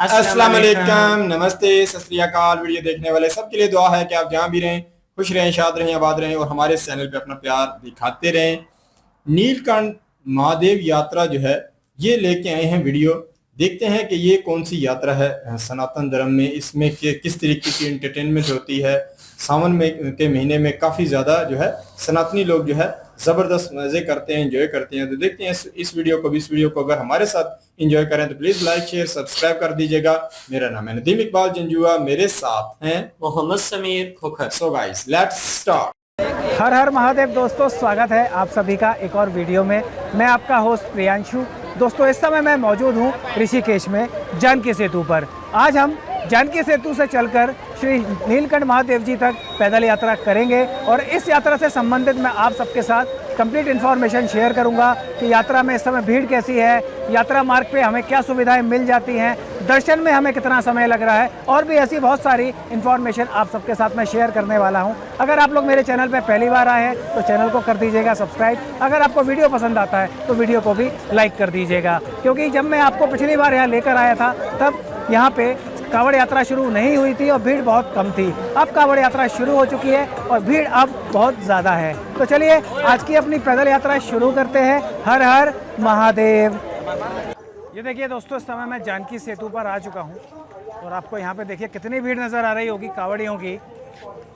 अस्सलाम वालेकुम, नमस्ते, सत श्री अकाल। वीडियो देखने वाले सबके लिए दुआ है कि आप जहाँ भी रहें खुश रहें, शाद रहें, आबाद रहें और हमारे चैनल पे अपना प्यार दिखाते रहें। नीलकंठ महादेव यात्रा जो है ये लेके आए हैं वीडियो। देखते हैं कि ये कौन सी यात्रा है सनातन धर्म में, इसमें किस तरीके की एंटरटेनमेंट होती है। सावन में के महीने में काफ़ी ज़्यादा जो है सनातनी लोग जो है ज़बरदस्त मज़े करते हैं, एंजॉय करते हैं। तो देखते हैं इस वीडियो को भी। इस वीडियो को अगर हमारे साथ एंजॉय करें तो प्लीज़ लाइक शेयर सब्सक्राइब कर दीजिएगा। मेरा नाम है नदीम इकबाल जंजुआ, मेरे साथ हैं Mohammad Sameer Khokhar. So guys let's start. हर हर महादेव दोस्तों, स्वागत है आप सभी का एक और वीडियो में। मैं आपका होस्ट प्रियांशु। दोस्तों इस समय मैं मौजूद हूँ ऋषिकेश में जानकी सेतु पर। आज हम जानकी सेतु से चलकर श्री नीलकंठ महादेव जी तक पैदल यात्रा करेंगे और इस यात्रा से संबंधित मैं आप सबके साथ कंप्लीट इन्फॉर्मेशन शेयर करूंगा कि यात्रा में इस समय भीड़ कैसी है, यात्रा मार्ग पे हमें क्या सुविधाएं मिल जाती हैं, दर्शन में हमें कितना समय लग रहा है और भी ऐसी बहुत सारी इन्फॉर्मेशन आप सबके साथ मैं शेयर करने वाला हूं। अगर आप लोग मेरे चैनल पे पहली बार आए हैं तो चैनल को कर दीजिएगा सब्सक्राइब। अगर आपको वीडियो पसंद आता है तो वीडियो को भी लाइक कर दीजिएगा, क्योंकि जब मैं आपको पिछली बार यहाँ लेकर आया था तब यहाँ पे कावड़ यात्रा शुरू नहीं हुई थी और भीड़ बहुत कम थी। अब कावड़ यात्रा शुरू हो चुकी है और भीड़ अब बहुत ज़्यादा है। तो चलिए आज की अपनी पैदल यात्रा शुरू करते हैं। हर हर महादेव। ये देखिए दोस्तों, इस समय मैं जानकी सेतु पर आ चुका हूँ और आपको यहाँ पे देखिए कितनी भीड़ नज़र आ रही होगी कावड़ियों की,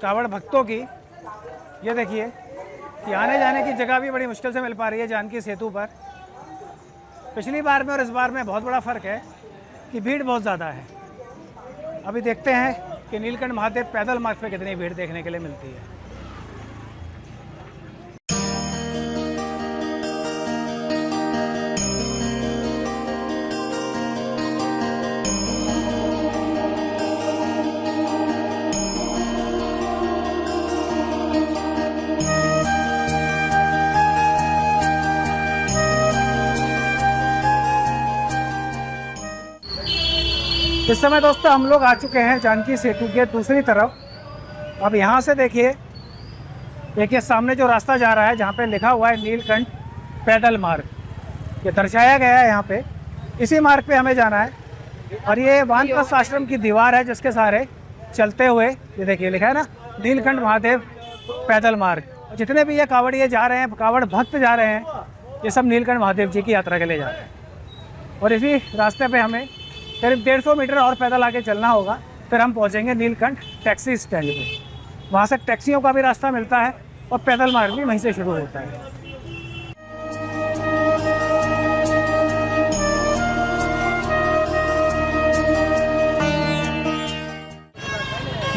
कावड़ भक्तों की। ये देखिए कि आने जाने की जगह भी बड़ी मुश्किल से मिल पा रही है जानकी सेतु पर। पिछली बार में और इस बार में बहुत बड़ा फ़र्क है कि भीड़ बहुत ज़्यादा है। अभी देखते हैं कि नीलकंठ महादेव पैदल मार्ग पे कितनी भीड़ देखने के लिए मिलती है। इस समय दोस्तों हम लोग आ चुके हैं जानकी सेतु के दूसरी तरफ। अब यहाँ से देखिए सामने जो रास्ता जा रहा है जहाँ पे लिखा हुआ है नीलकंठ पैदल मार्ग, ये दर्शाया गया है यहाँ पे। इसी मार्ग पे हमें जाना है और ये वानप्रस्थ आश्रम की दीवार है जिसके सहारे चलते हुए ये देखिए लिखा है ना नीलकंठ महादेव पैदल मार्ग। जितने भी ये कावड़िए जा रहे हैं, कावड़ भक्त जा रहे हैं, ये सब नीलकंठ महादेव जी की यात्रा के लिए जा रहे हैं। और इसी रास्ते पे हमें करीब 150 मीटर और पैदल आके चलना होगा, फिर हम पहुंचेंगे नीलकंठ टैक्सी स्टैंड पे। वहाँ से टैक्सियों का भी रास्ता मिलता है और पैदल मार्ग भी वहीं से शुरू होता है।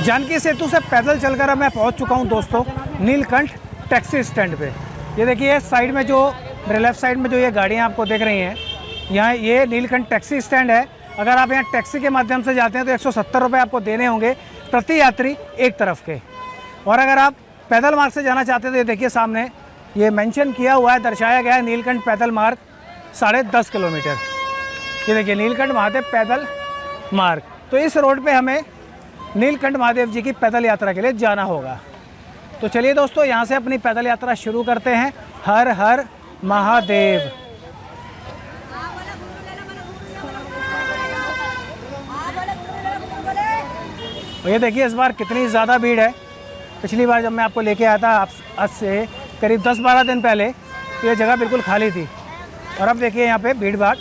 जानकी सेतु से पैदल चलकर अब मैं पहुंच चुका हूं दोस्तों नीलकंठ टैक्सी स्टैंड पे। ये देखिए साइड में जो मेरे लेफ्ट साइड में जो ये गाड़ियाँ आपको दिख रही हैं, यहाँ ये नीलकंठ टैक्सी स्टैंड है। अगर आप यहाँ टैक्सी के माध्यम से जाते हैं तो 170 रुपये आपको देने होंगे प्रति यात्री एक तरफ के। और अगर आप पैदल मार्ग से जाना चाहते हैं तो ये देखिए सामने ये मेंशन किया हुआ है, दर्शाया गया है नीलकंठ पैदल मार्ग 10.5 किलोमीटर। ये देखिए नीलकंठ महादेव पैदल मार्ग। तो इस रोड पे हमें नीलकंठ महादेव जी की पैदल यात्रा के लिए जाना होगा। तो चलिए दोस्तों यहाँ से अपनी पैदल यात्रा शुरू करते हैं। हर हर महादेव। और ये देखिए इस बार कितनी ज़्यादा भीड़ है। पिछली बार जब मैं आपको लेके आया था आज से करीब 10-12 दिन पहले तो ये जगह बिल्कुल खाली थी और अब देखिए यहाँ पे भीड़ भाड़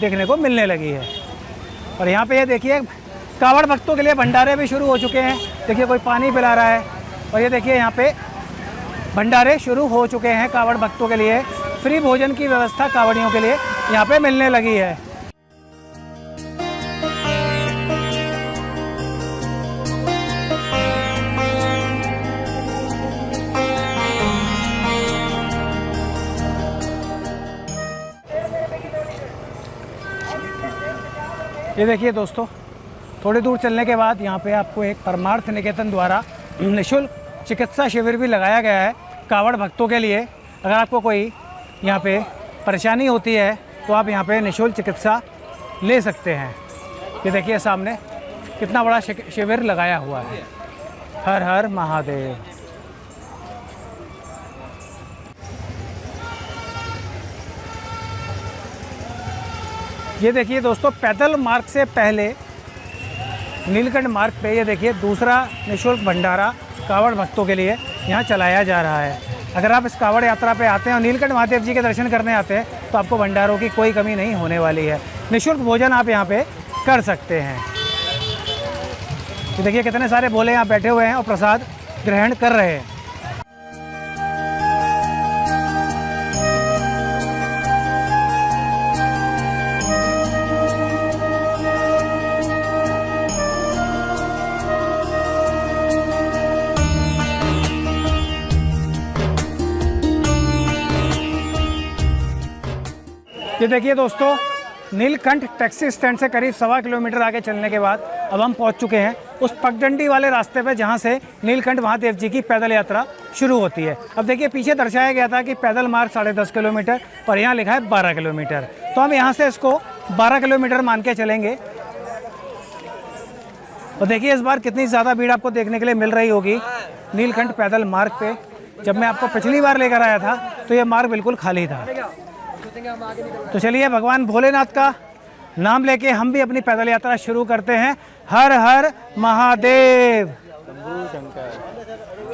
देखने को मिलने लगी है। और यहाँ पे ये देखिए कावड़ भक्तों के लिए भंडारे भी शुरू हो चुके हैं। देखिए कोई पानी पिला रहा है और ये देखिए यहाँ पे भंडारे शुरू हो चुके हैं कावड़ भक्तों के लिए। फ्री भोजन की व्यवस्था कावड़ियों के लिए यहाँ पे मिलने लगी है। ये देखिए दोस्तों थोड़ी दूर चलने के बाद यहाँ पे आपको एक परमार्थ निकेतन द्वारा निःशुल्क चिकित्सा शिविर भी लगाया गया है कावड़ भक्तों के लिए। अगर आपको कोई यहाँ पे परेशानी होती है तो आप यहाँ पे निःशुल्क चिकित्सा ले सकते हैं। ये देखिए सामने कितना बड़ा शिविर लगाया हुआ है। हर हर महादेव। ये देखिए दोस्तों, पैदल मार्ग से पहले नीलकंठ मार्ग पे ये देखिए दूसरा निःशुल्क भंडारा कांवड़ भक्तों के लिए यहाँ चलाया जा रहा है। अगर आप इस कांवड़ यात्रा पे आते हैं और नीलकंठ महादेव जी के दर्शन करने आते हैं तो आपको भंडारों की कोई कमी नहीं होने वाली है। निःशुल्क भोजन आप यहाँ पे कर सकते हैं। तो देखिए कितने सारे भोले यहाँ बैठे हुए हैं और प्रसाद ग्रहण कर रहे हैं। ये देखिए दोस्तों, नीलकंठ टैक्सी स्टैंड से करीब 1.25 किलोमीटर आगे चलने के बाद अब हम पहुंच चुके हैं उस पगडंडी वाले रास्ते पे जहां से नीलकंठ महादेव जी की पैदल यात्रा शुरू होती है। अब देखिए पीछे दर्शाया गया था कि पैदल मार्ग 10.5 किलोमीटर और यहाँ लिखा है 12 किलोमीटर, तो हम यहाँ से इसको 12 किलोमीटर मान के चलेंगे। और देखिए इस बार कितनी ज़्यादा भीड़ आपको देखने के लिए मिल रही होगी नीलकंठ पैदल मार्ग पे। जब मैं आपको पिछली बार लेकर आया था तो ये मार्ग बिल्कुल खाली था। तो चलिए भगवान भोलेनाथ का नाम लेके हम भी अपनी पैदल यात्रा शुरू करते हैं। हर हर महादेव।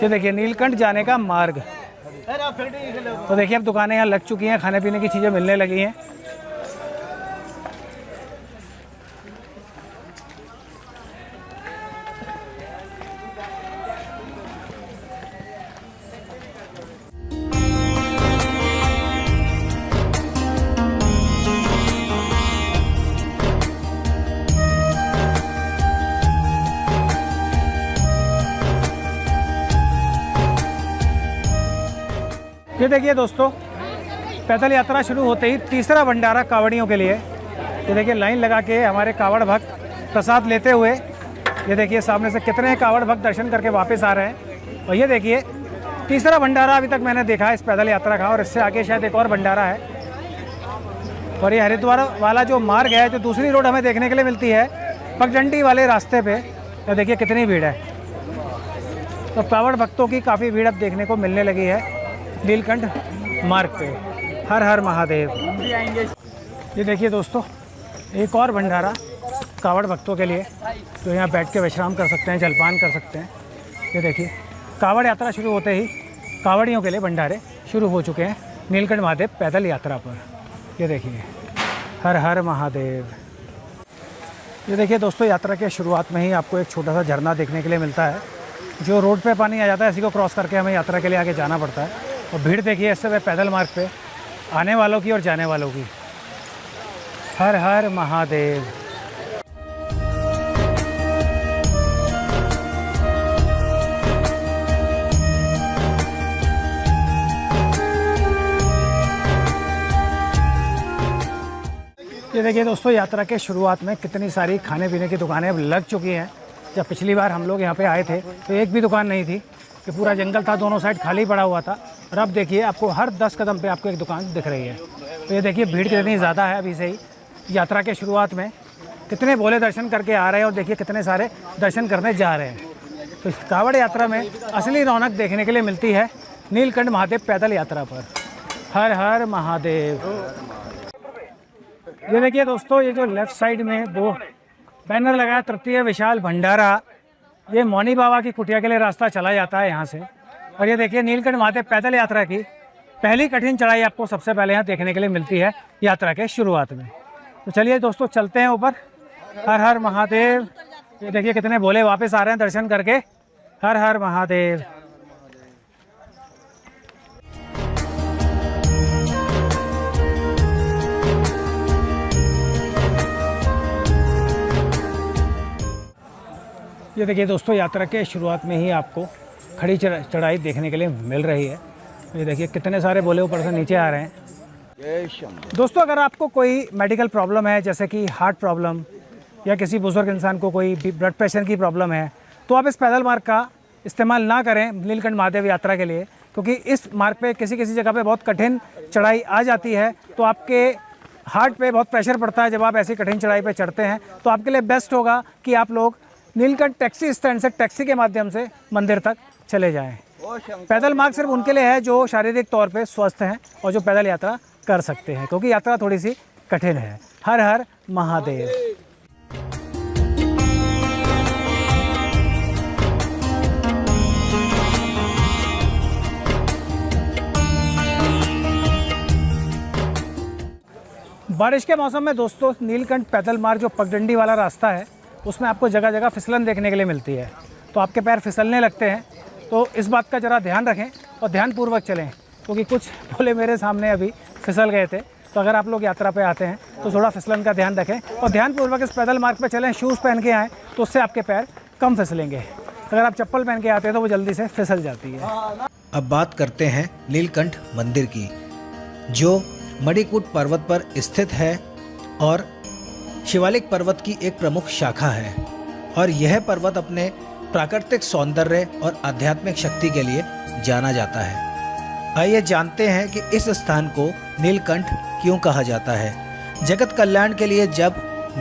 ये देखिए नीलकंठ जाने का मार्ग। तो देखिए अब दुकानें यहाँ लग चुकी हैं, खाने पीने की चीज़ें मिलने लगी हैं। ये देखिए दोस्तों, पैदल यात्रा शुरू होते ही तीसरा भंडारा कांवड़ियों के लिए। ये देखिए लाइन लगा के हमारे कांवड़ भक्त प्रसाद लेते हुए, ये देखिए सामने से कितने कांवड़ भक्त दर्शन करके वापस आ रहे हैं। और ये देखिए तीसरा भंडारा अभी तक मैंने देखा है इस पैदल यात्रा का, और इससे आगे शायद एक और भंडारा है। और ये हरिद्वार वाला जो मार्ग है, जो दूसरी रोड हमें देखने के लिए मिलती है पगडंडी वाले रास्ते पे, ये देखिए कितनी भीड़ है। तो कांवड़ भक्तों की काफ़ी भीड़ अब देखने को मिलने लगी है नीलकंठ मार्ग पे। हर हर महादेव। ये देखिए दोस्तों, एक और भंडारा कांवड़ भक्तों के लिए जो यहाँ बैठ के विश्राम कर सकते हैं, जलपान कर सकते हैं। ये देखिए कांवड़ यात्रा शुरू होते ही कांवड़ियों के लिए भंडारे शुरू हो चुके हैं नीलकंठ महादेव पैदल यात्रा पर। ये देखिए हर हर महादेव। ये देखिए दोस्तों, यात्रा के शुरुआत में ही आपको एक छोटा सा झरना देखने के लिए मिलता है। जो रोड पे पानी आ जाता है, इसी को क्रॉस करके हमें यात्रा के लिए आगे जाना पड़ता है। और भीड़ देखिए इस समय पैदल मार्ग पे आने वालों की और जाने वालों की। हर हर महादेव। ये देखिए दोस्तों, यात्रा के शुरुआत में कितनी सारी खाने पीने की दुकानें अब लग चुकी हैं। जब पिछली बार हम लोग यहाँ पे आए थे तो एक भी दुकान नहीं थी, कि पूरा जंगल था, दोनों साइड खाली पड़ा हुआ था। और अब देखिए आपको हर 10 कदम पे आपको एक दुकान दिख रही है। तो ये देखिए भीड़ कितनी ज़्यादा है अभी से ही यात्रा के शुरुआत में। कितने भोले दर्शन करके आ रहे हैं और देखिए कितने सारे दर्शन करने जा रहे हैं। तो इस कांवड़ यात्रा में असली रौनक देखने के लिए मिलती है नीलकंठ महादेव पैदल यात्रा पर। हर हर महादेव। ये देखिए दोस्तों, ये जो लेफ्ट साइड में वो बैनर लगा तृतीय विशाल भंडारा, ये मौनी बाबा की कुटिया के लिए रास्ता चला जाता है यहाँ से। और ये देखिए नीलकंठ महादेव पैदल यात्रा की पहली कठिन चढ़ाई आपको सबसे पहले यहाँ देखने के लिए मिलती है यात्रा के शुरुआत में। तो चलिए दोस्तों चलते हैं ऊपर। हर हर महादेव। ये देखिए कितने भोले वापस आ रहे हैं दर्शन करके। हर हर महादेव। ये देखिए दोस्तों, यात्रा के शुरुआत में ही आपको खड़ी चढ़ाई देखने के लिए मिल रही है। ये देखिए कितने सारे भोले ऊपर से नीचे आ रहे हैं। दोस्तों अगर आपको कोई मेडिकल प्रॉब्लम है, जैसे कि हार्ट प्रॉब्लम या किसी बुजुर्ग इंसान को कोई ब्लड प्रेशर की प्रॉब्लम है, तो आप इस पैदल मार्ग का इस्तेमाल ना करें नीलकंठ महादेव यात्रा के लिए, क्योंकि इस मार्ग पे किसी किसी जगह पे बहुत कठिन चढ़ाई आ जाती है। तो आपके हार्ट पे बहुत प्रेशर पड़ता है जब आप ऐसी कठिन चढ़ाई पे चढ़ते हैं। तो आपके लिए बेस्ट होगा कि आप लोग नीलकंठ टैक्सी स्टैंड से टैक्सी के माध्यम से मंदिर तक चले जाएं। पैदल मार्ग सिर्फ उनके लिए है जो शारीरिक तौर पे स्वस्थ हैं और जो पैदल यात्रा कर सकते हैं, क्योंकि यात्रा थोड़ी सी कठिन है। हर हर महादेव। बारिश के मौसम में दोस्तों नीलकंठ पैदल मार्ग जो पगडंडी वाला रास्ता है उसमें आपको जगह जगह फिसलन देखने के लिए मिलती है। तो आपके पैर फिसलने लगते हैं, तो इस बात का ज़रा ध्यान रखें और ध्यानपूर्वक चलें, क्योंकि कुछ भोले मेरे सामने अभी फिसल गए थे। तो अगर आप लोग यात्रा पे आते हैं तो थोड़ा फिसलन का ध्यान रखें और ध्यानपूर्वक इस पैदल मार्ग पे चलें। शूज़ पहन के आएँ तो उससे आपके पैर कम फिसलेंगे। अगर आप चप्पल पहन के आते हैं तो वो जल्दी से फिसल जाती है। अब बात करते हैं नीलकंठ मंदिर की, जो मणिकूट पर्वत पर स्थित है और शिवालिक पर्वत की एक प्रमुख शाखा है। और यह पर्वत अपने प्राकृतिक सौंदर्य और आध्यात्मिक शक्ति के लिए जाना जाता है। आइए जानते हैं कि इस स्थान को नीलकंठ क्यों कहा जाता है। जगत कल्याण के लिए जब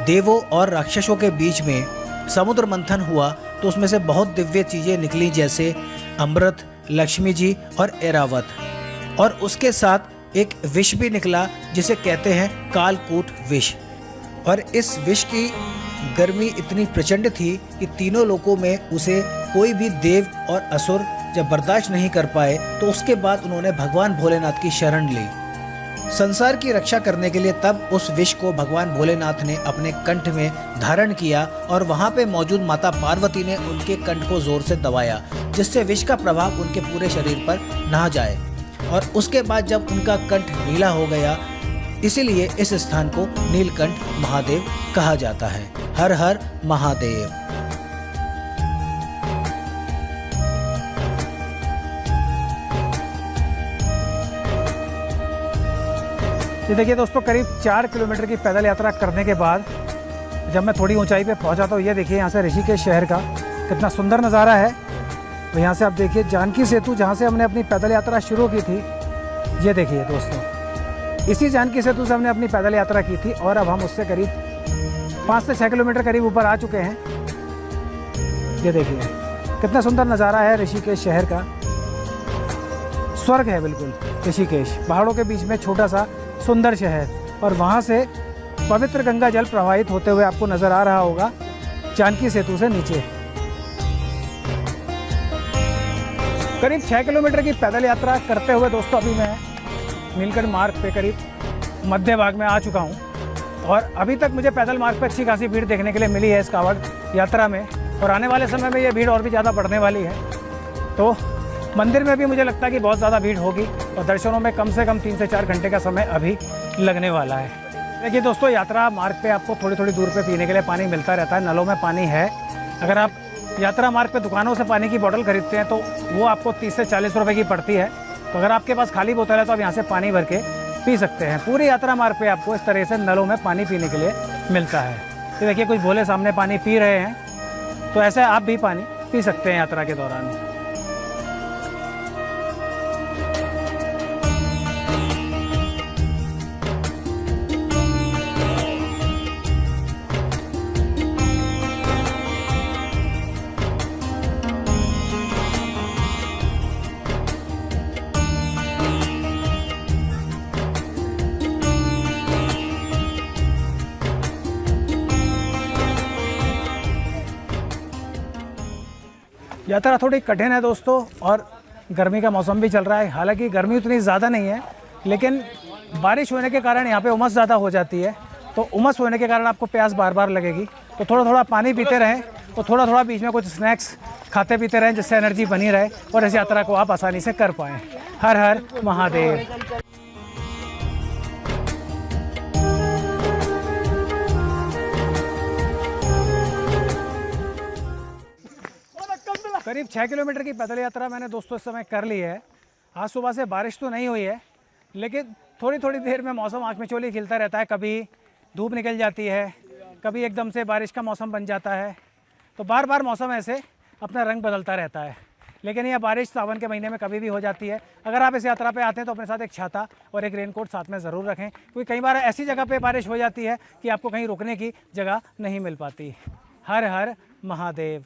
देवों और राक्षसों के बीच में समुद्र मंथन हुआ तो उसमें से बहुत दिव्य चीज़ें निकली, जैसे अमृत, लक्ष्मी जी और ऐरावत। और उसके साथ एक विष भी निकला जिसे कहते हैं कालकूट विष। और इस विष की गर्मी इतनी प्रचंड थी कि तीनों लोकों में उसे कोई भी देव और असुर जब बर्दाश्त नहीं कर पाए तो उसके बाद उन्होंने भगवान भोलेनाथ की शरण ली संसार की रक्षा करने के लिए। तब उस विष को भगवान भोलेनाथ ने अपने कंठ में धारण किया और वहाँ पे मौजूद माता पार्वती ने उनके कंठ को जोर से दबाया, जिससे विष का प्रभाव उनके पूरे शरीर पर ना जाए। और उसके बाद जब उनका कंठ नीला हो गया, इसीलिए इस स्थान को नीलकंठ महादेव कहा जाता है। हर हर महादेव। ये देखिए दोस्तों, करीब 4 किलोमीटर की पैदल यात्रा करने के बाद जब मैं थोड़ी ऊंचाई पे पहुंचा तो ये देखिए यहाँ से ऋषिकेश शहर का कितना सुंदर नज़ारा है। तो यहाँ से आप देखिए जानकी सेतु, जहाँ से हमने अपनी पैदल यात्रा शुरू की थी, ये देखिए दोस्तों, इसी जानकी सेतु से हमने अपनी पैदल यात्रा की थी और अब हम उससे करीब 5 से 6 किलोमीटर करीब ऊपर आ चुके हैं। ये देखिए कितना सुंदर नज़ारा है ऋषिकेश शहर का। स्वर्ग है बिल्कुल ऋषिकेश, पहाड़ों के बीच में छोटा सा सुंदर शहर। और वहाँ से पवित्र गंगा जल प्रवाहित होते हुए आपको नज़र आ रहा होगा जानकी सेतु से नीचे। करीब 6 किलोमीटर की पैदल यात्रा करते हुए दोस्तों अभी मैं नीलकंठ मार्ग पे करीब मध्य भाग में आ चुका हूँ। और अभी तक मुझे पैदल मार्ग पे अच्छी खासी भीड़ देखने के लिए मिली है इस कांवड़ यात्रा में, और आने वाले समय में ये भीड़ और भी ज़्यादा बढ़ने वाली है। तो मंदिर में भी मुझे लगता है कि बहुत ज़्यादा भीड़ होगी और दर्शनों में कम से कम 3 से 4 घंटे का समय अभी लगने वाला है। देखिए दोस्तों, यात्रा मार्ग पे आपको थोड़ी थोड़ी दूर पे पीने के लिए पानी मिलता रहता है, नलों में पानी है। अगर आप यात्रा मार्ग पे दुकानों से पानी की बोतल खरीदते हैं तो वो आपको 30 से 40 रुपए की पड़ती है। तो अगर आपके पास खाली बोतल है तो आप यहाँ से पानी भर के पी सकते हैं। पूरी यात्रा मार्ग पे आपको इस तरह से नलों में पानी पीने के लिए मिलता है। तो देखिए कुछ भोले सामने पानी पी रहे हैं, तो ऐसे आप भी पानी पी सकते हैं यात्रा के दौरान। यात्रा थोड़ी कठिन है दोस्तों, और गर्मी का मौसम भी चल रहा है। हालांकि गर्मी उतनी ज़्यादा नहीं है, लेकिन बारिश होने के कारण यहाँ पे उमस ज़्यादा हो जाती है। तो उमस होने के कारण आपको प्यास बार बार लगेगी, तो थोड़ा थोड़ा पानी पीते रहें और थोड़ा थोड़ा बीच में कुछ स्नैक्स खाते पीते रहें, जिससे एनर्जी बनी रहे और इस यात्रा को आप आसानी से कर पाएँ। हर हर महादेव। करीब 6 किलोमीटर की पैदल यात्रा मैंने दोस्तों इस समय कर ली है। आज सुबह से बारिश तो नहीं हुई है, लेकिन थोड़ी थोड़ी देर में मौसम आँख में चोली खिलता रहता है। कभी धूप निकल जाती है, कभी एकदम से बारिश का मौसम बन जाता है। तो बार बार मौसम ऐसे अपना रंग बदलता रहता है। लेकिन यह बारिश सावन के महीने में कभी भी हो जाती है। अगर आप इस यात्रा पे आते हैं तो अपने साथ एक छाता और एक रेनकोट साथ में ज़रूर रखें, क्योंकि कई बार ऐसी जगह पे बारिश हो जाती है कि आपको कहीं रुकने की जगह नहीं मिल पाती। हर हर महादेव।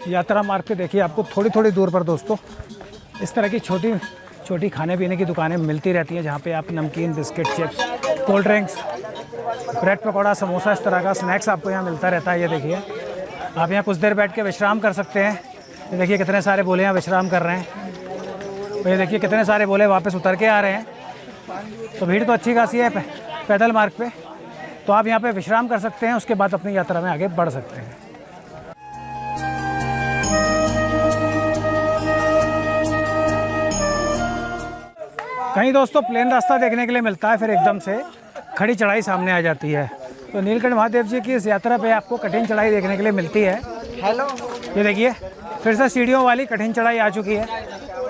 यात्रा मार्ग पे देखिए आपको थोड़ी थोड़ी दूर पर दोस्तों इस तरह की छोटी छोटी खाने पीने की दुकानें मिलती रहती हैं, जहाँ पे आप नमकीन, biscuit, chips, cold drinks, bread pakora, samosa, इस तरह का स्नैक्स आपको यहाँ मिलता रहता है। ये देखिए आप यहाँ कुछ देर बैठ के विश्राम कर सकते हैं। ये देखिए कितने सारे बोले यहाँ विश्राम कर रहे हैं। ये देखिए कितने सारे बोले वापस उतर के आ रहे हैं। तो भीड़ तो अच्छी खासी है पैदल मार्ग पे, तो आप यहाँ पे विश्राम कर सकते हैं, उसके बाद अपनी यात्रा में आगे बढ़ सकते हैं। कहीं दोस्तों प्लेन रास्ता देखने के लिए मिलता है, फिर एकदम से खड़ी चढ़ाई सामने आ जाती है। तो नीलकंठ महादेव जी की इस यात्रा पे आपको कठिन चढ़ाई देखने के लिए मिलती है। हेलो, ये देखिए फिर से सीढ़ियों वाली कठिन चढ़ाई आ चुकी है।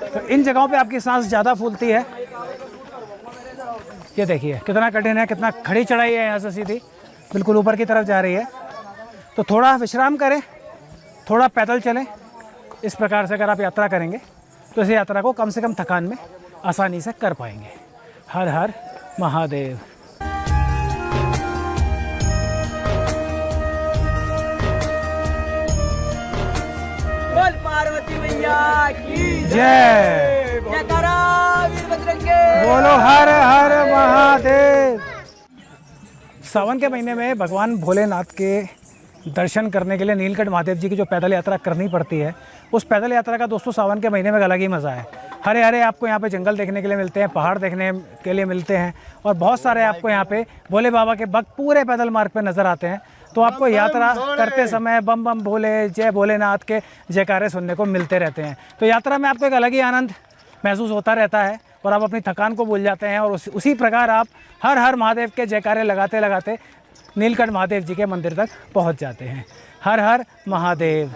तो इन जगहों पे आपकी सांस ज़्यादा फूलती है। ये देखिए कितना कठिन है, कितना खड़ी चढ़ाई है, यहाँ से सीधी बिल्कुल ऊपर की तरफ जा रही है। तो थोड़ा विश्राम करें, थोड़ा पैदल चलें। इस प्रकार से अगर आप यात्रा करेंगे तो इस यात्रा को कम से कम थकान में आसानी से कर पाएंगे। हर हर महादेव। बोल पार्वती मैया की जय। जयकारा वीरभद्र के। बोलो हर हर महादेव। सावन के महीने में भगवान भोलेनाथ के दर्शन करने के लिए नीलकंठ महादेव जी की जो पैदल यात्रा करनी पड़ती है, उस पैदल यात्रा का दोस्तों सावन के महीने में अलग ही मज़ा है। हरे हरे आपको यहाँ पे जंगल देखने के लिए मिलते हैं, पहाड़ देखने के लिए मिलते हैं, और बहुत सारे आपको यहाँ पे भोले बाबा के भक्त पूरे पैदल मार्ग पे नज़र आते हैं। तो आपको यात्रा करते समय बम बम भोले, जय भोलेनाथ के जयकारे सुनने को मिलते रहते हैं। तो यात्रा में आपको एक अलग ही आनंद महसूस होता रहता है और आप अपनी थकान को भूल जाते हैं, और उसी प्रकार आप हर हर महादेव के जयकारे लगाते लगाते नीलकंठ महादेव जी के मंदिर तक पहुंच जाते हैं। हर हर महादेव।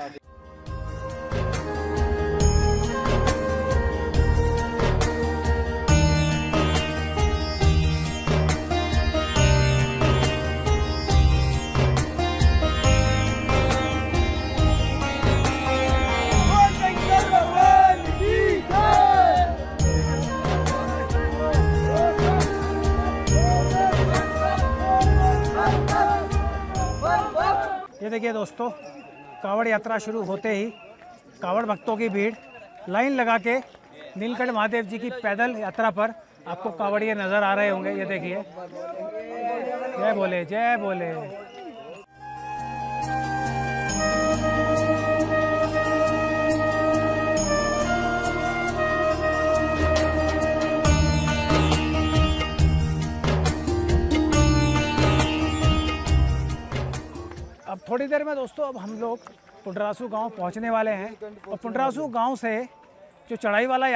ये देखिए दोस्तों, कावड़ यात्रा शुरू होते ही कावड़ भक्तों की भीड़ लाइन लगा के नीलकंठ महादेव जी की पैदल यात्रा पर आपको कावड़िए नज़र आ रहे होंगे। ये देखिए, जय बोले, जय बोले। अब थोड़ी देर में दोस्तों अब हम लोग पुंडरासू गांव पहुंचने वाले हैं, और पुंडरासू गांव से जो चढ़ाई वाला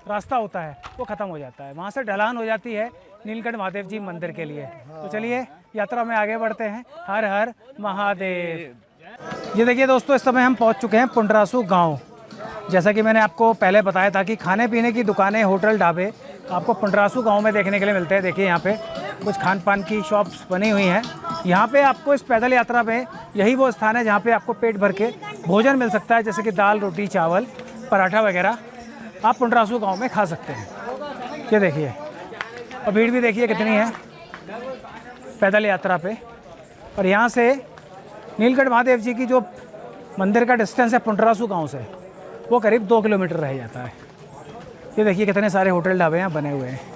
रास्ता होता है वो ख़त्म हो जाता है, वहां से ढलान हो जाती है नीलकंठ महादेव जी मंदिर के लिए। तो चलिए यात्रा में आगे बढ़ते हैं। हर हर महादेव। ये देखिए दोस्तों, इस समय हम पहुंच चुके हैं पुंडरासू गाँव। जैसा कि मैंने आपको पहले बताया था कि खाने पीने की दुकानें, होटल, ढाबे आपको पुंडरासू गाँव में देखने के लिए मिलते हैं। देखिए यहाँ पे कुछ खान पान की शॉप्स बनी हुई हैं। यहाँ पे आपको इस पैदल यात्रा में यही वो स्थान है जहाँ पे आपको पेट भर के भोजन मिल सकता है, जैसे कि दाल, रोटी, चावल, पराठा वगैरह आप पुंडरासू गांव में खा सकते हैं। ये देखिए, और भीड़ भी देखिए कितनी है पैदल यात्रा पे। और यहाँ से नीलकंठ महादेव जी की जो मंदिर का डिस्टेंस है पुंडरासू गांव से, वो करीब 2 किलोमीटर रह जाता है। ये देखिए कितने सारे होटल ढाबे यहाँ बने हुए हैं।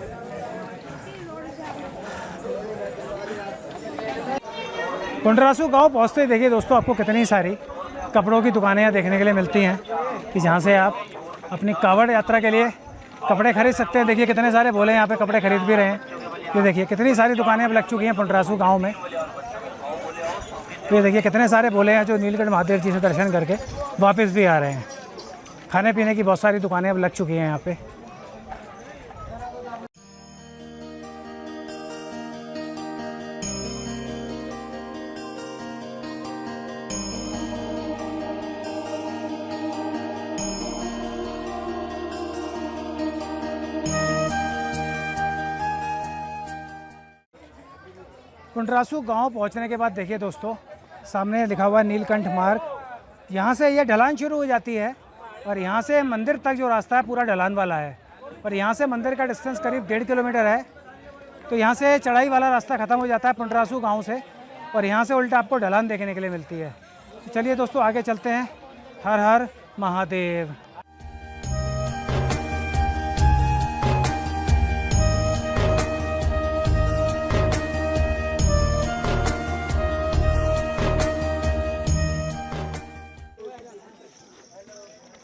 पुंडरासू गांव पहुँचते ही देखिए दोस्तों, आपको कितनी सारी कपड़ों की दुकानें यहाँ देखने के लिए मिलती हैं कि जहाँ से आप अपनी कावड़ यात्रा के लिए कपड़े खरीद सकते हैं। देखिए कितने सारे भोले यहाँ पे कपड़े खरीद भी रहे हैं। ये देखिए कितनी सारी दुकानें अब लग चुकी हैं पुंडरासू गांव में। ये देखिए कितने सारे भोले हैं जो नीलकंठ महादेव जी से दर्शन करके वापस भी आ रहे हैं। खाने पीने की बहुत सारी दुकानें अब लग चुकी हैं यहाँ पे। पुंडरासू गांव पहुंचने के बाद देखिए दोस्तों, सामने लिखा हुआ है नीलकंठ मार्ग। यहाँ से ये ढलान शुरू हो जाती है, और यहाँ से मंदिर तक जो रास्ता है पूरा ढलान वाला है, और यहाँ से मंदिर का डिस्टेंस करीब 1.5 किलोमीटर है। तो यहाँ से चढ़ाई वाला रास्ता ख़त्म हो जाता है पुंडरासू गांव से, और यहाँ से उल्टा आपको ढलान देखने के लिए मिलती है। तो चलिए दोस्तों आगे चलते हैं हर हर महादेव।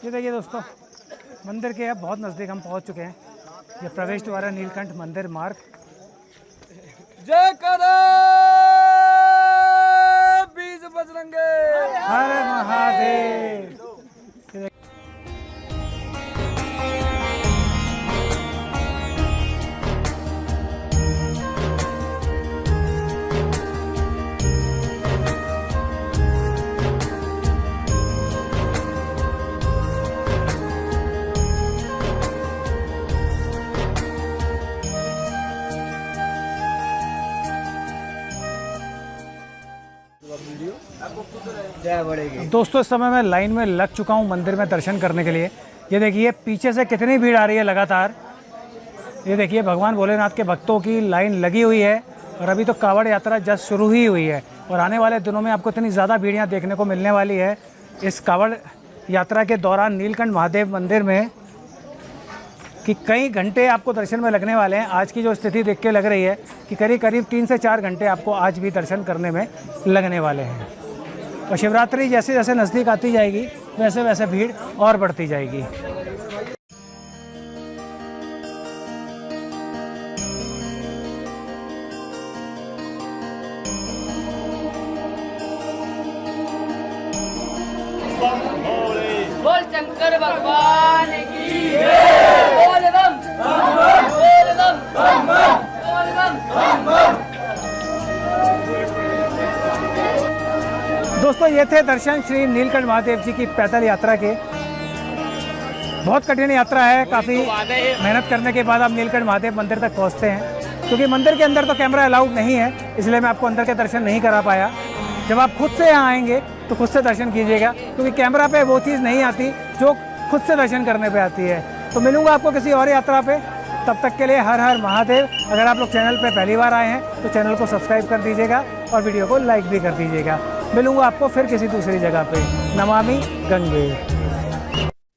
ये देखिए दोस्तों, मंदिर के अब बहुत नज़दीक हम पहुंच चुके हैं। ये प्रवेश द्वार है नीलकंठ मंदिर मार्ग। जय करो बीज बजरंगे। हर महादेव। जय बढ़ेगी। दोस्तों इस समय मैं लाइन में लग चुका हूँ मंदिर में दर्शन करने के लिए। ये देखिए पीछे से कितनी भीड़ आ रही है लगातार। ये देखिए भगवान भोलेनाथ के भक्तों की लाइन लगी हुई है और अभी तो कावड़ यात्रा जस्ट शुरू ही हुई है और आने वाले दिनों में आपको इतनी ज़्यादा भीड़ यहाँ देखने को मिलने वाली है इस कावड़ यात्रा के दौरान नीलकंठ महादेव मंदिर में कि कई घंटे आपको दर्शन में लगने वाले हैं। आज की जो स्थिति देख के लग रही है कि करीब करीब 3 से 4 घंटे आपको आज भी दर्शन करने में लगने वाले हैं। और शिवरात्रि जैसे जैसे नज़दीक आती जाएगी वैसे वैसे भीड़ और बढ़ती जाएगी। बोल शंकर भगवान की जय। बोल बम बोल बम बोल बम। दोस्तों ये थे दर्शन श्री नीलकंठ महादेव जी की पैदल यात्रा के। बहुत कठिन यात्रा है, काफ़ी मेहनत करने के बाद आप नीलकंठ महादेव मंदिर तक पहुंचते हैं। क्योंकि मंदिर के अंदर तो कैमरा अलाउड नहीं है, इसलिए मैं आपको अंदर के दर्शन नहीं करा पाया। जब आप खुद से यहाँ आएंगे तो खुद से दर्शन कीजिएगा, क्योंकि कैमरा पे वो चीज़ नहीं आती जो खुद से दर्शन करने पे आती है। तो मिलूंगा आपको किसी और यात्रा पे, तब तक के लिए हर हर महादेव। अगर आप लोग चैनल पे पहली बार आए हैं तो चैनल को सब्सक्राइब कर दीजिएगा और वीडियो को लाइक भी कर दीजिएगा। मिलूंगा आपको फिर किसी दूसरी जगह पे। नमामि गंगे।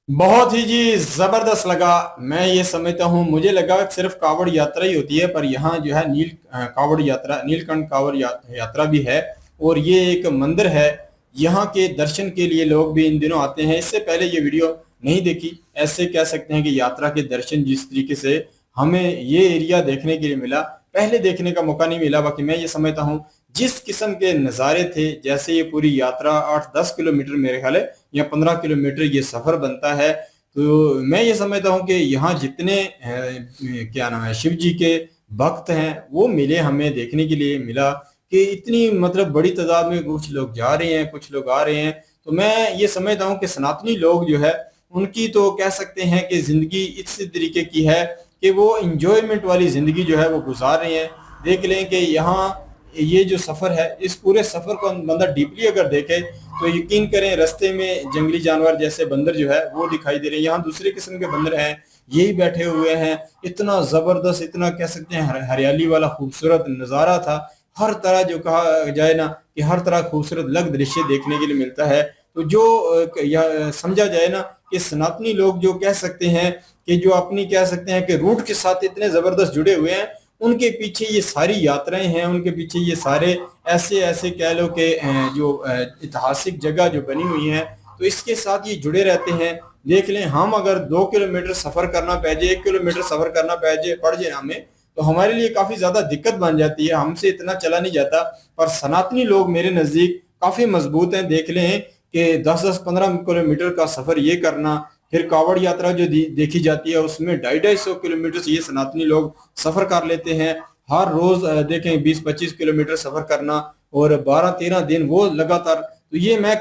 बहुत ही जी जबरदस्त लगा। मैं ये समझता हूँ, मुझे लगा सिर्फ कावड़ यात्रा ही होती है, पर यहाँ जो है कावड़ यात्रा, नीलकंठ कावड़ यात्रा भी है और ये एक मंदिर है। यहाँ के दर्शन के लिए लोग भी इन दिनों आते हैं। इससे पहले ये वीडियो नहीं देखी, ऐसे कह सकते हैं कि यात्रा के दर्शन जिस तरीके से हमें ये एरिया देखने के लिए मिला, पहले देखने का मौका नहीं मिला। बाकी मैं ये समझता हूँ जिस किस्म के नज़ारे थे, जैसे ये पूरी यात्रा 8-10 किलोमीटर मेरे ख्याल है या 15 किलोमीटर ये सफ़र बनता है, तो मैं ये समझता हूँ कि यहाँ जितने क्या नाम है शिव जी के भक्त हैं वो मिले, हमें देखने के लिए मिला कि इतनी मतलब बड़ी तादाद में कुछ लोग जा रहे हैं, कुछ लोग आ रहे हैं। तो मैं ये समझता हूँ कि सनातनी लोग जो है उनकी तो कह सकते हैं कि ज़िंदगी इस तरीके की है कि वो इंजॉयमेंट वाली ज़िंदगी जो है वो गुजार रहे हैं। देख लें कि यहाँ ये जो सफ़र है, इस पूरे सफ़र को बंदा डीपली अगर देखे तो यकीन करें रास्ते में जंगली जानवर जैसे बंदर जो है वो दिखाई दे रहे हैं। यहाँ दूसरे किस्म के बंदर हैं, यही बैठे हुए हैं। इतना ज़बरदस्त, इतना कह सकते हैं हरियाली वाला खूबसूरत नज़ारा था। हर तरह जो कहा जाए ना कि हर तरह खूबसूरत लग दृश्य देखने के लिए मिलता है। तो जो समझा जाए ना कि सनातनी लोग जो कह सकते हैं कि जो अपनी कह सकते हैं कि रूट के साथ इतने ज़बरदस्त जुड़े हुए हैं, उनके पीछे ये सारी यात्राएं हैं, उनके पीछे ये सारे ऐसे कह लो कि जो ऐतिहासिक जगह जो बनी हुई हैं, तो इसके साथ ये जुड़े रहते हैं। देख लें, हम अगर 2 किलोमीटर सफ़र करना पड़ जाए, 1 किलोमीटर सफ़र करना पड़ जाए हमें, तो हमारे लिए काफ़ी ज़्यादा दिक्कत बन जाती है, हमसे इतना चला नहीं जाता। पर सनातनी लोग मेरे नज़दीक काफ़ी मजबूत हैं। देख लें कि 10-15 किलोमीटर का सफ़र ये करना, फिर कावड़ यात्रा जो देखी जाती है उसमें 250 किलोमीटर से ये सनातनी लोग सफ़र कर लेते हैं। हर रोज़ देखें 20-25 किलोमीटर सफ़र करना और 12-13 दिन वो लगातार। तो ये मैं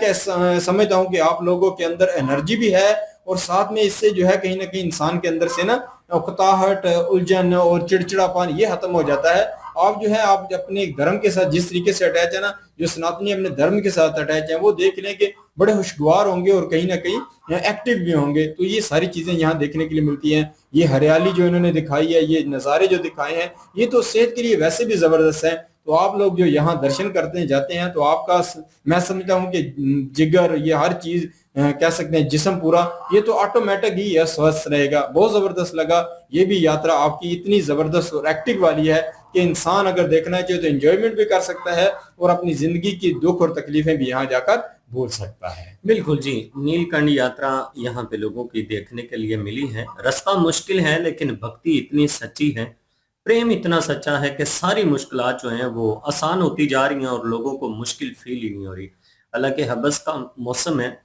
समझता हूँ कि आप लोगों के अंदर एनर्जी भी है और साथ में इससे जो है कहीं ना कहीं इंसान के अंदर से ना उकताहट, उलझन और चिड़चिड़ापन ये खत्म हो जाता है। आप जो है आप अपने धर्म के साथ जिस तरीके से अटैच है ना, जो सनातनी अपने धर्म के साथ अटैच है, वो देख लें कि बड़े खुशगवार होंगे और कहीं ना कहीं एक्टिव भी होंगे। तो ये सारी चीजें यहाँ देखने के लिए मिलती हैं। ये हरियाली जो इन्होंने दिखाई है, ये नज़ारे जो दिखाए हैं, ये तो सेहत के लिए वैसे भी जबरदस्त है। तो आप लोग जो यहाँ दर्शन करते जाते हैं तो आपका मैं समझता हूँ कि जिगर ये हर चीज कह सकते हैं जिस्म पूरा ये तो ऑटोमेटिक ही है स्वस्थ रहेगा। बहुत जबरदस्त लगा ये भी यात्रा आपकी इतनी जबरदस्त और एक्टिव वाली है कि इंसान अगर देखना चाहिए तो एंजॉयमेंट भी कर सकता है और अपनी जिंदगी की दुख और तकलीफें भी यहाँ जाकर भूल सकता है। बिल्कुल जी, नीलकंठ यात्रा यहाँ पे लोगों की देखने के लिए मिली है। रास्ता मुश्किल है लेकिन भक्ति इतनी सच्ची है, प्रेम इतना सच्चा है कि सारी मुश्किलात जो हैं वो आसान होती जा रही हैं और लोगों को मुश्किल फील ही नहीं हो रही। हालांकि हबस का मौसम है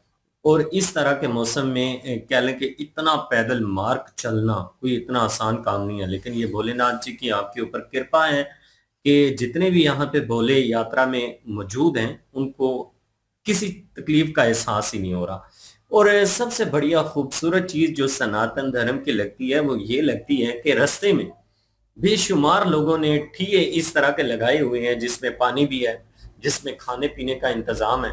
और इस तरह के मौसम में कह लें कि इतना पैदल मार्ग चलना कोई इतना आसान काम नहीं है, लेकिन ये भोलेनाथ जी की आपके ऊपर कृपा है कि जितने भी यहाँ पे भोले यात्रा में मौजूद हैं उनको किसी तकलीफ का एहसास ही नहीं हो रहा। और सबसे बढ़िया खूबसूरत चीज जो सनातन धर्म की लगती है वो ये लगती है कि रास्ते में बेशुमार लोगों ने ठिये इस तरह के लगाए हुए हैं जिसमें पानी भी है, जिसमें खाने पीने का इंतजाम है।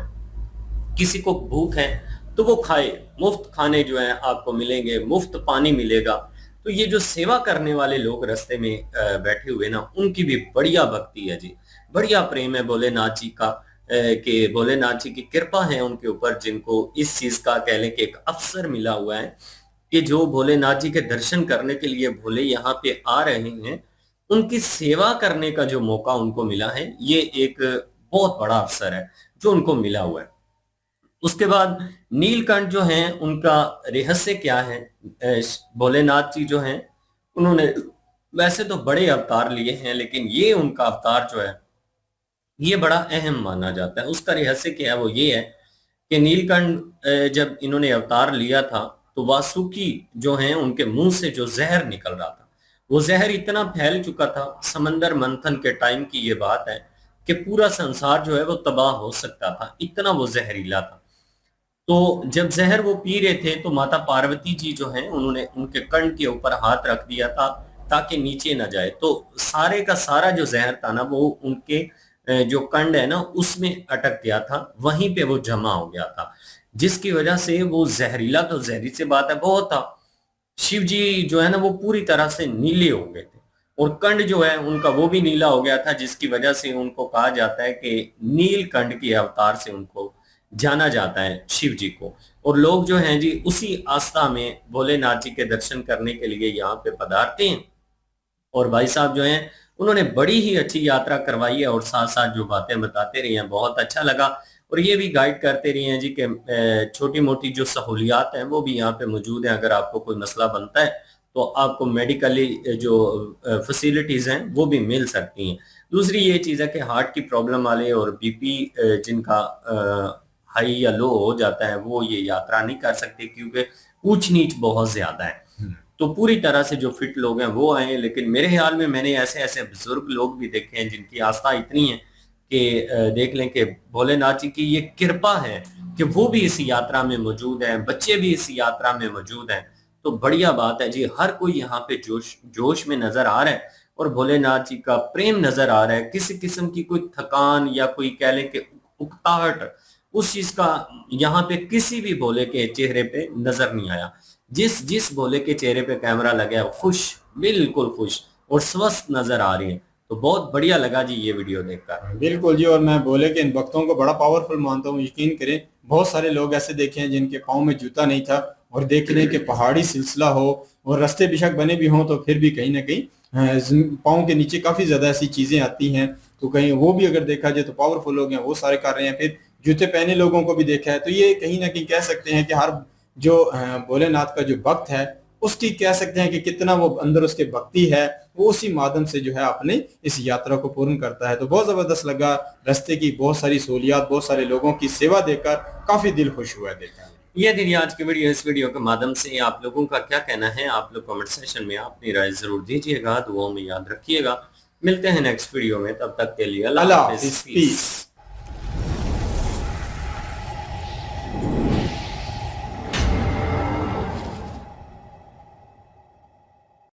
किसी को भूख है तो वो खाए, मुफ्त खाने जो है आपको मिलेंगे, मुफ्त पानी मिलेगा। तो ये जो सेवा करने वाले लोग रास्ते में बैठे हुए ना, उनकी भी बढ़िया भक्ति है जी, बढ़िया प्रेम है भोलेनाथ जी का, कि भोलेनाथ जी की कृपा है उनके ऊपर, जिनको इस चीज का कह लें कि एक अवसर मिला हुआ है कि जो भोलेनाथ जी के दर्शन करने के लिए भोले यहाँ पे आ रहे हैं, उनकी सेवा करने का जो मौका उनको मिला है, ये एक बहुत बड़ा अवसर है जो उनको मिला हुआ है। उसके बाद नीलकंठ जो हैं उनका रहस्य क्या है? भोलेनाथ जी जो हैं उन्होंने वैसे तो बड़े अवतार लिए हैं, लेकिन ये उनका अवतार जो है ये बड़ा अहम माना जाता है। उसका रहस्य क्या है? वो ये है कि नीलकंठ जब इन्होंने अवतार लिया था तो वासुकी जो हैं उनके मुंह से जो जहर निकल रहा था, वो जहर इतना फैल चुका था, समंदर मंथन के टाइम की ये बात है कि पूरा संसार जो है वो तबाह हो सकता था, इतना वो जहरीला था। तो जब जहर वो पी रहे थे तो माता पार्वती जी जो हैं उन्होंने उनके कंठ के ऊपर हाथ रख दिया था ताकि नीचे ना जाए। तो सारे का सारा जो जहर था ना वो उनके जो कंड है ना उसमें अटक गया था, वहीं पे वो जमा हो गया था, जिसकी वजह से वो जहरीला तो जहरी से बात है बहुत था। शिव जी जो है ना वो पूरी तरह से नीले हो गए थे और कंड जो है उनका वो भी नीला हो गया था, जिसकी वजह से उनको कहा जाता है कि नीलकंठ के अवतार से उनको जाना जाता है शिव जी को। और लोग जो हैं जी उसी आस्था में भोलेनाथ जी के दर्शन करने के लिए यहाँ पे पधारते हैं। और भाई साहब जो हैं उन्होंने बड़ी ही अच्छी यात्रा करवाई है और साथ साथ जो बातें बताते रहे हैं बहुत अच्छा लगा। और ये भी गाइड करते रहे हैं जी कि छोटी मोटी जो सहूलियात हैं वो भी यहाँ पे मौजूद हैं। अगर आपको कोई मसला बनता है तो आपको मेडिकली जो फैसिलिटीज हैं वो भी मिल सकती हैं। दूसरी ये चीज़ है कि हार्ट की प्रॉब्लम वाले और बीपी जिनका हाई या लो हो जाता है वो ये यात्रा नहीं कर सकते क्योंकि ऊंच नीच बहुत ज्यादा है। तो पूरी तरह से जो फिट लोग हैं वो आए। लेकिन मेरे ख्याल में मैंने ऐसे ऐसे बुजुर्ग लोग भी देखे हैं जिनकी आस्था इतनी है कि देख लें कि भोलेनाथ जी की ये कृपा है कि वो भी इस यात्रा में मौजूद हैं, बच्चे भी इस यात्रा में मौजूद हैं। तो बढ़िया बात है जी, हर कोई यहाँ पे जोश में नजर आ रहा है और भोलेनाथ जी का प्रेम नजर आ रहा है। किसी किस्म की कोई थकान या कोई कह लें कि उकताहट उस चीज का यहाँ पे किसी भी भोले के चेहरे पे नजर नहीं आया। जिस भोले के चेहरे पे कैमरा लगा खुश, बिल्कुल खुश और स्वस्थ नजर आ रही है। तो बहुत बढ़िया लगा जी ये वीडियो देखकर। बिल्कुल जी, और मैं भोले के इन भक्तों को बड़ा पावरफुल मानता हूँ। यकीन करें बहुत सारे लोग ऐसे देखे हैं जिनके पाँव में जूता नहीं था और देख लें कि पहाड़ी सिलसिला हो और रास्ते बेशक बने भी हों तो फिर भी कहीं ना कहीं पाँव के नीचे काफी ज्यादा ऐसी चीजें आती हैं। तो कहीं वो भी अगर देखा जाए तो पावरफुल लोग हैं वो सारे कर रहे हैं। फिर जूते पहने लोगों को भी देखा है। तो ये कहीं ना कहीं कह सकते हैं कि हर जो भोलेनाथ का जो भक्त है उसकी कह सकते हैं कि कितना वो अंदर उसके भक्ति है, वो उसी माध्यम से जो है अपने इस यात्रा को पूर्ण करता है। तो बहुत जबरदस्त लगा, रास्ते की बहुत सारी सहूलियात, बहुत सारे लोगों की सेवा देखकर काफी दिल खुश हुआ देखा। ये दिन आज की वीडियो, इस वीडियो के माध्यम से आप लोगों का क्या कहना है आप लोग कमेंट सेक्शन में अपनी राय जरूर दीजिएगा, दुआओं में याद रखिएगा। मिलते हैं नेक्स्ट वीडियो में, तब तक के लिए अल्लाह हाफिज़।